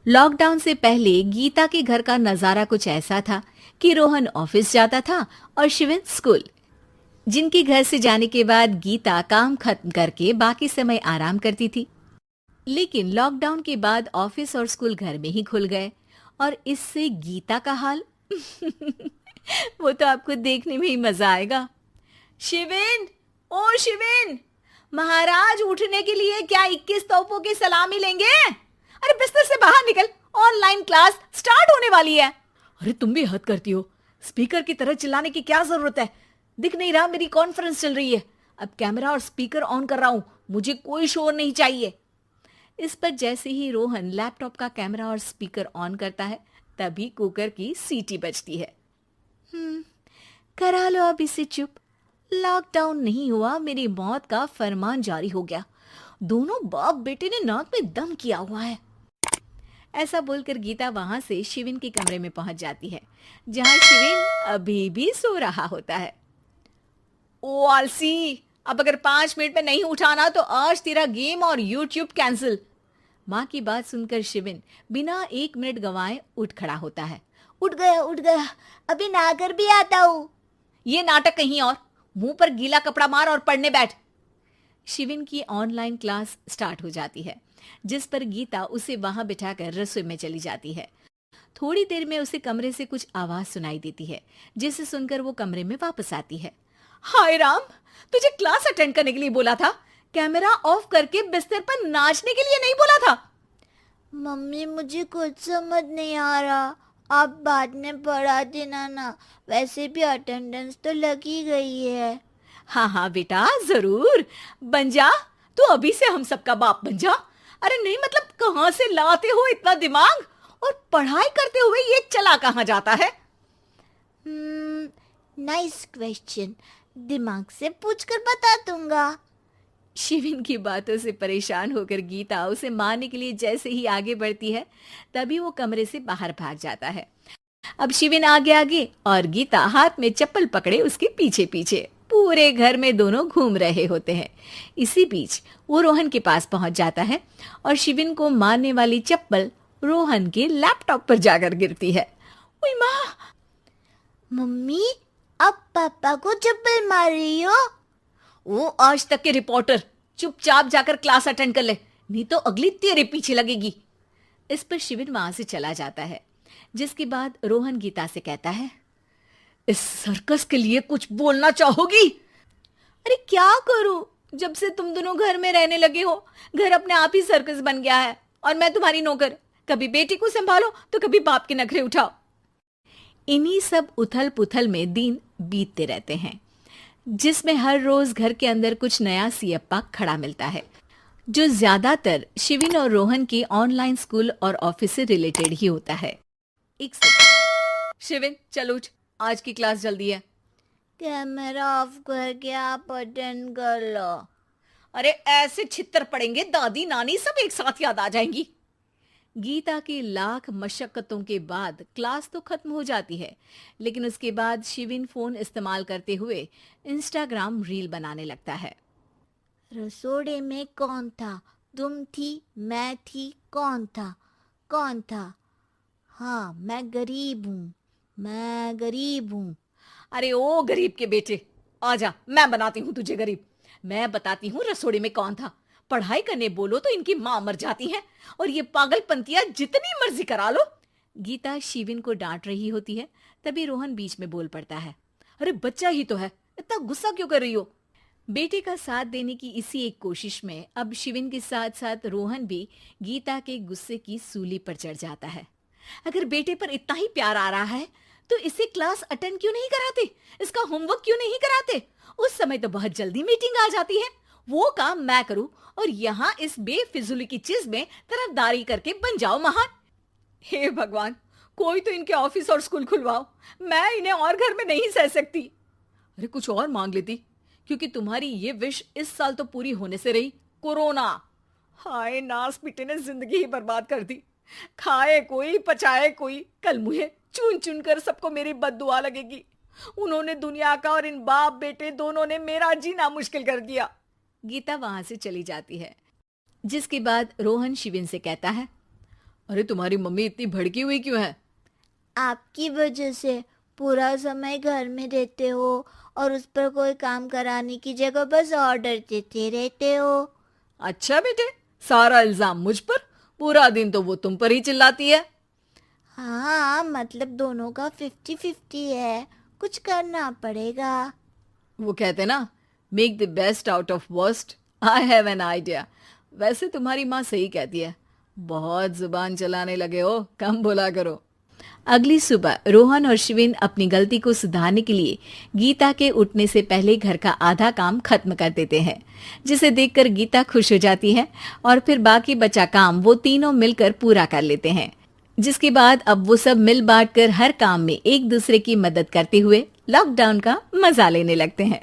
Lockdown से पहले गीता के घर का नजारा कुछ ऐसा था कि रोहन ऑफिस जाता था और शिविन स्कूल। जिनके घर से जाने के बाद गीता काम खत्म करके बाकी समय आराम करती थी। लेकिन लॉकडाउन के बाद ऑफिस और स्कूल घर में ही खुल गए और इससे गीता का हाल वो तो आपको देखने में ही मजा आएगा। शिविन, ओ शिविन, महाराज उठने के लिए क्या 21 तोपों की सलामी लेंगे? अरे बिस्तर से बाहर निकल, ऑनलाइन क्लास स्टार्ट होने वाली है। अरे तुम भी हद करती हो, स्पीकर की तरह चिल्लाने की क्या जरूरत है? दिख नहीं रहा मेरी कॉन्फ्रेंस चल रही है। अब कैमरा और स्पीकर ऑन कर रहा हूं, मुझे कोई शोर नहीं चाहिए। इस पर जैसे ही रोहन लैपटॉप का कैमरा और स्पीकर ऑन करता है तभी कुकर की सीटी बजती है। करा लो अब इसे चुप। लॉकडाउन नहीं हुआ, मेरी मौत का फरमान जारी हो गया। दोनों बाप बेटे ने नाक में दम किया हुआ है। ऐसा बोलकर गीता वहां से शिविन के कमरे में पहुंच जाती है, जहां शिविन अभी भी सो रहा होता है। ओ आलसी, अब अगर 5 मिनट में नहीं उठाना तो आज तेरा गेम और यूट्यूब कैंसिल। माँ की बात सुनकर शिविन बिना 1 मिनट गंवाए उठ खड़ा होता है। उठ गया, अभी नहाकर भी आता हूँ। ये नाटक कहीं और, मुंह पर गीला कपड़ा मार और पढ़ने बैठ। शिविन की ऑनलाइन क्लास स्टार्ट हो जाती है, जिस पर गीता उसे वहां बिठाकर रसोई में चली जाती है। थोड़ी देर में उसे कमरे से कुछ आवाज सुनाई देती है, जिसे सुनकर वो कमरे में वापस आती है। हाय राम, तुझे क्लास अटेंड करने के लिए बोला था, कैमरा ऑफ करके बिस्तर पर नाचने के लिए नहीं बोला था। मम्मी मुझे कुछ समझ नहीं आ रहा, आप बाद में पढ़ा देना ना, वैसे भी अटेंडेंस तो लगी गई है। हाँ हाँ बेटा, जरूर बन जा। तू अभी से हम सबका बाप बन जा। अरे नहीं मतलब कहाँ से लाते हो इतना दिमाग, और पढ़ाई करते हुए ये चला कहाँ जाता है? नाइस क्वेश्चन, दिमाग से पूछकर बता दूंगा। शिविन की बातों से परेशान होकर गीता उसे मारने के लिए जैसे ही आगे बढ़ती है तभी वो कमरे से बाहर भाग जाता है। अब शिविन आगे आगे और गीता हाथ में चप्पल पकड़े उसके पीछे पीछे पूरे घर में दोनों घूम रहे होते हैं। इसी बीच वो रोहन के पास पहुंच जाता है और शिविन को मारने वाली चप्पल रोहन के लैपटॉप पर जाकर गिरती है। ओए माँ! मम्मी, अब पापा को चप्पल मार रही हो? वो आज तक के रिपोर्टर, चुपचाप जाकर क्लास अटेंड कर ले, नहीं तो अगली तेरे पीछे लगेगी। इस पर शिविन वहां से चला जाता है, जिसके बाद रोहन गीता से कहता है, इस सर्कस के लिए कुछ बोलना चाहोगी? अरे क्या करूं, जब से तुम दोनों घर में रहने लगे हो घर अपने आप ही सर्कस बन गया है और मैं तुम्हारी नौकर। कभी बेटी को संभालो तो कभी बाप के नखरे उठाओ। इन्हीं सब उथल पुथल में दिन बीतते रहते हैं, जिसमें हर रोज घर के अंदर कुछ नया सियप्पा खड़ा मिलता है, जो ज्यादातर शिविन और रोहन के ऑनलाइन स्कूल और ऑफिस से रिलेटेड ही होता है। एक सेकंड, शिविन चल उठ, आज की क्लास जल्दी है। कैमरा ऑफ करके आप अटेंड कर लो। अरे ऐसे छित्तर पड़ेंगे, दादी नानी सब एक साथ याद आ जाएंगी। गीता की लाख मशक्कतों के बाद क्लास तो खत्म हो जाती है, लेकिन उसके बाद शिविन फोन इस्तेमाल करते हुए इंस्टाग्राम रील बनाने लगता है। रसोड़े में कौन था? तुम थी, मैं थी, कौन था? कौन था? हाँ, मैं गरीब हूँ। अरे ओ गरीब के बेटे, आजा, मैं बनाती हूँ तुझे गरीब। मैं बताती हूँ रसोड़े में कौन था। पढ़ाई करने बोलो तो इनकी माँ मर जाती है और ये पागलपंतियां जितनी मर्जी करा लो। गीता शिविन को डांट रही होती है, तभी रोहन बीच में बोल पड़ता है। अरे बच्चा ही तो है, इतना गुस्सा क्यों कर रही हो? बेटे का साथ देने की इसी एक कोशिश में अब शिविन के साथ साथ रोहन भी गीता के गुस्से की सूली पर चढ़ जाता है। अगर बेटे पर इतना ही प्यार आ रहा है तो इसे क्लास अटेंड क्यों नहीं कराते, इसका होमवर्क क्यों नहीं कराते? उस समय तो बहुत जल्दी मीटिंग आ जाती है, वो काम मैं करूं और यहाँ इस बेफिजुली की चीज में तरफदारी करके बन जाओ महान। हे भगवान, कोई तो इनके ऑफिस और स्कूल खुलवाओ, मैं इन्हें और घर में नहीं सह सकती। अरे कुछ और मांग लेती, क्योंकि तुम्हारी ये विश इस साल तो पूरी होने से रही, कोरोना। हाय नास पीटे ने जिंदगी ही बर्बाद कर दी। खाए कोई पचाए कोई, कल मुझे चुन चुन कर सबको मेरी बद्दुआ लगेगी। उन्होंने दुनिया का और इन बाप बेटे दोनों ने मेरा जीना मुश्किल कर दिया। गीता वहां से चली जाती है, जिसके बाद रोहन शिविन से कहता है, अरे तुम्हारी मम्मी इतनी भड़की हुई क्यों है? आपकी वजह से पूरा समय घर में रहते हो और उस पर कोई काम कराने की जगह बस ऑर्डर देते रहते हो। अच्छा बेटे, सारा इल्जाम मुझ पर? पूरा दिन तो वो तुम पर ही चिल्लाती है। हाँ, मतलब दोनों का 50-50 है, कुछ करना पड़ेगा। वो कहते ना, make the best out of worst. I have an idea. वैसे तुम्हारी माँ सही कहती है, बहुत जुबान चलाने लगे हो, कम बोला करो। अगली सुबह रोहन और शिविन अपनी गलती को सुधारने के लिए गीता के उठने से पहले घर का आधा काम खत्म कर देते हैं, जिसे देखकर गीता खुश हो जाती है और फिर बाकी बचा काम वो तीनों मिलकर पूरा कर लेते हैं। जिसके बाद अब वो सब मिल बांट कर हर काम में एक दूसरे की मदद करते हुए लॉकडाउन का मजा लेने लगते हैं।